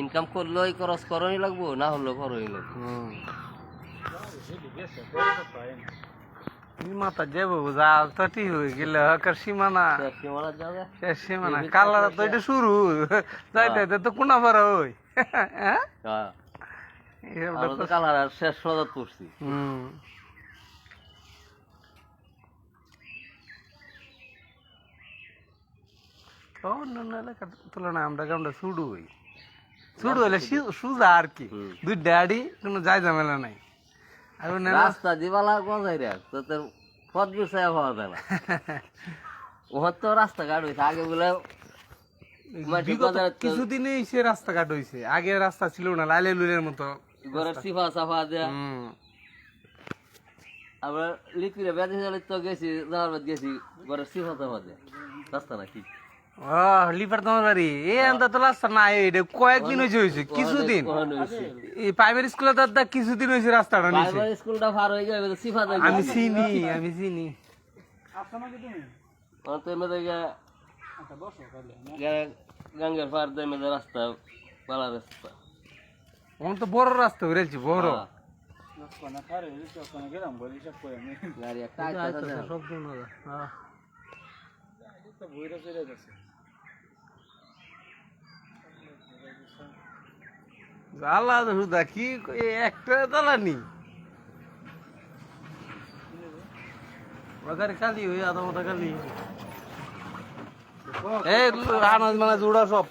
Income করলেও খরচ করই লাগবো, না হলেও করই লাগবো। মাথা যাবো যা তো ঠিক হয়ে গেল সীমানা সীমানা কালা তো এটা শুরু যাইতে তো কোনা পারা ওই কালার শেষ সজাত করছি। অন্যান্য এলাকার তুলনায় আমরা গ্রামটা শুরু হই, শুরু হইলে সুজা আর কি, দুই ড্যাডি কোনো যাই ঝামেলা নাই। আর রাস্তা দিবালা গজাই রে তোর পথ গুছাই হওয়া যায় না। ওর তো রাস্তাঘাট হয়েছে আগে বলে কিছুদিন সে রাস্তাঘাট হয়েছে, আগে রাস্তা ছিল না, লাইলে লুলের মতো ঘরের সিফা সাফা দেয়া। আবার লিপিরে বেঁধে চলে তো গেছি, যাওয়ার বাদ গেছি ঘরের সিফা সাফা দেয়া রাস্তা নাকি লিপার তোমার বাড়ি তো রাস্তা নাই, এটা কয়েকদিন হয়েছে কিছুদিন। এই প্রাইমারি স্কুলে তো কিছুদিন হয়েছে রাস্তাটা নিচে, স্কুলটা পার হয়ে গেলে সিফা দেয়। আমি চিনি গঙ্গার পার দেয় রাস্তা, পালা রাস্তা এখন তো বড় রাস্তা বেরেছি, বড় জ্বালা হুদা কি একটা জ্বালানি খালি হয়ে আধা মতো খালি এই আনাজ মানাজ উড়া সব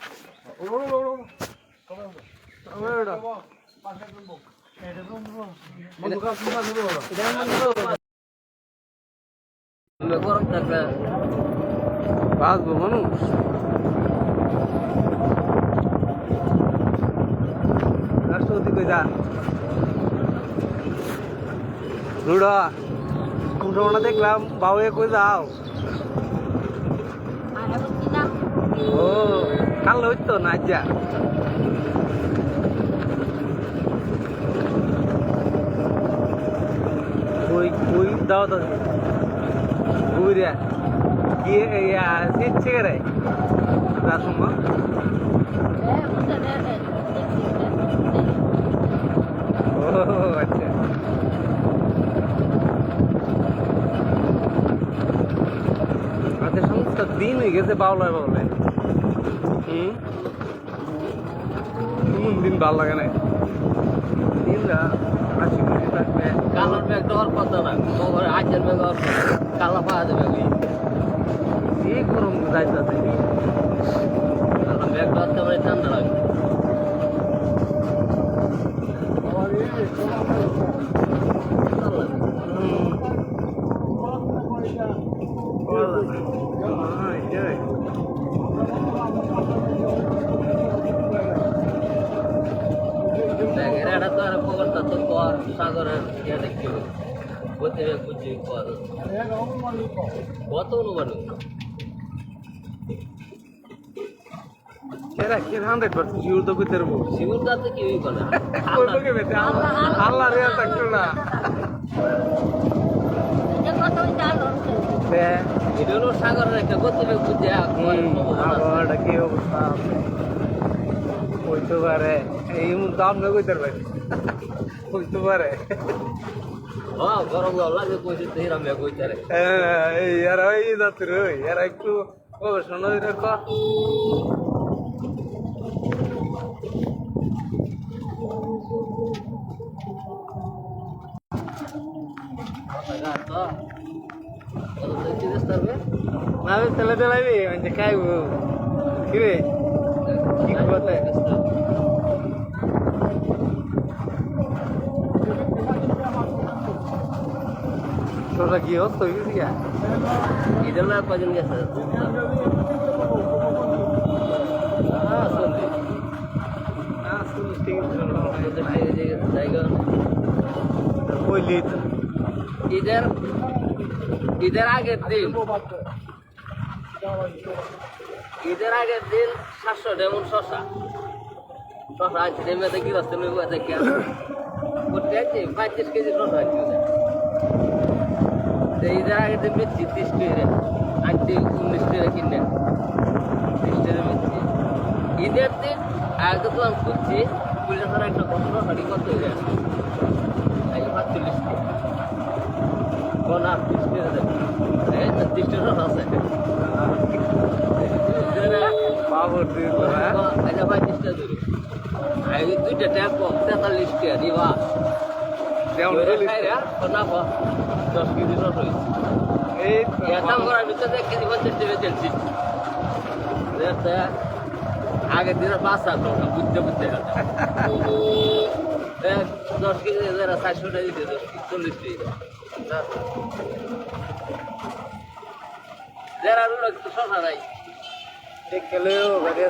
গরম থাকলে বাঁচবো মানুষ। রাষ্ট্রপতি কই যান রুড়া কুমড়া দেখলাম বাউয়ে কই যাও। ও কাল হইতো না যা কই কই দাও তো ঘুরে গিয়ে সিটছে রে রাসুম ও আচ্ছা আচ্ছা সমস্ত দিন হয়ে গেছে বাউলায় বাউলায় দিন ভালো লাগে না দিনটা হাসি খুশি থাকবে। কালার ব্যাগ দেওয়ার কথা না, আজের ব্যাগ কালা পাওয়া যাবে এই গরম যাইতে কালা ব্যাগ দেওয়াতে আমার ঠান্ডা লাগবে। এটা তো আর খবরটা তো সাগরের ইয়ে দেখতে বলতে বুঝছি কত অনুমানিক এরা কি 100% শিওর তো কইতে পারবো, শিবুর দাতে কি হই করে কইলো কে বেটা আল্লাহ রে থাকতো না এটা হলো সাগরের একটা গতিবেগ বুঝে আবহাওয়াটা কি অবস্থা হইতে পারে, এই দাম না কইতে পারে হইতে পারে। গরম লাগে কইছে তো হিরাম ব্যাগ কইতে রে এই এরা ওই যাত্রী ওই এরা একটু গবেষণা রাখো। আমি তেলে তেলাবি মানে খাইব কি রে কি কথা তোরা কি হতো ইউরিয়া ইদের না কজন গেছে ঈদের ঈদের আগের দিন 700 ডেমন শশা আনছি ডেমে কি রাস্তা নেব দেখে করতে আছে 35 কেজি শশা আনছি ঈদের আগের দিন বেচছি 30 টাকা আনছি 19 টাকা কিনে 30 টাকা বেচছি। ঈদের দিন আগে তো আমি খুঁজছি পুলিশের একটা ঘটনা গাড়ি কত হয়ে যায় এই 45 কোন আর 30 এই 30 টাকা আছে বাবর দিল হ্যাঁ আচ্ছা 25 টাকা ধরি আগে দুইটা ট্যাপ 43 টাকা দিবা যেমন না 10 কেজি রস হয়েছে এই এতাম করার ভিতরে 1 কেজি 50 টাকা চলছি আগের দিনের 5 টাকা বুঝতে বুঝতে 10 কেজি 400 টাকা দিতে 40 টাকা যারা রুলো কিন্তু শশা নাই ঠিক গেলেও গাড়ি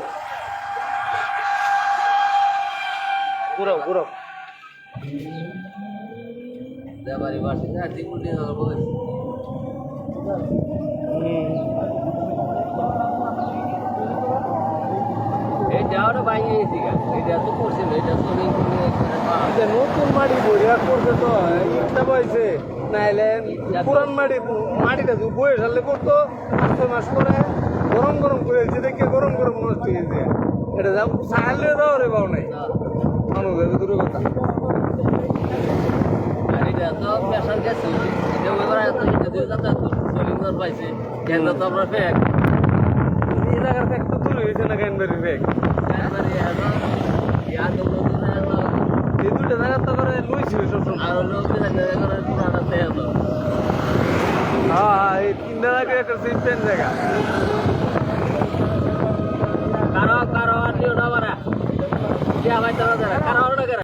পুরো পুরো দেবারি বাসি না টিপুল দিয়ে বলে এই যাওয়াটা বাইরে এসে গেছে এটা তো করছে এটা তো যে নতুন মাটি বইয়া করছে তো ইটটা বইছে নাইলে পুরান মাটিটা বইয়ে সারলে করতো 6 মাস করে গরম গরম করে দিচ্ছে দেখে গরম গরম নষ্ট হয়ে যায় এটা যা সাহায্য দাও রে বাউ নাই মানুষ দূরে কথা আর এটা তো পেশার গেছে এটা ওইবার এত সিলিন্ডার পাইছে কেন তো আমরা ফেক এই জায়গার ফ্যাক্ট তো দূরে হয়েছে না ক্যানবেরি ফ্যাক্ট এই দুইটা জায়গা তো করে লইছি সবসময় আর লোক পুরাটা দেয় তো হ্যাঁ এই 3 জায়গা একটা সিস্টেম জায়গা কারো আর নিও না মারা যে আমার কারো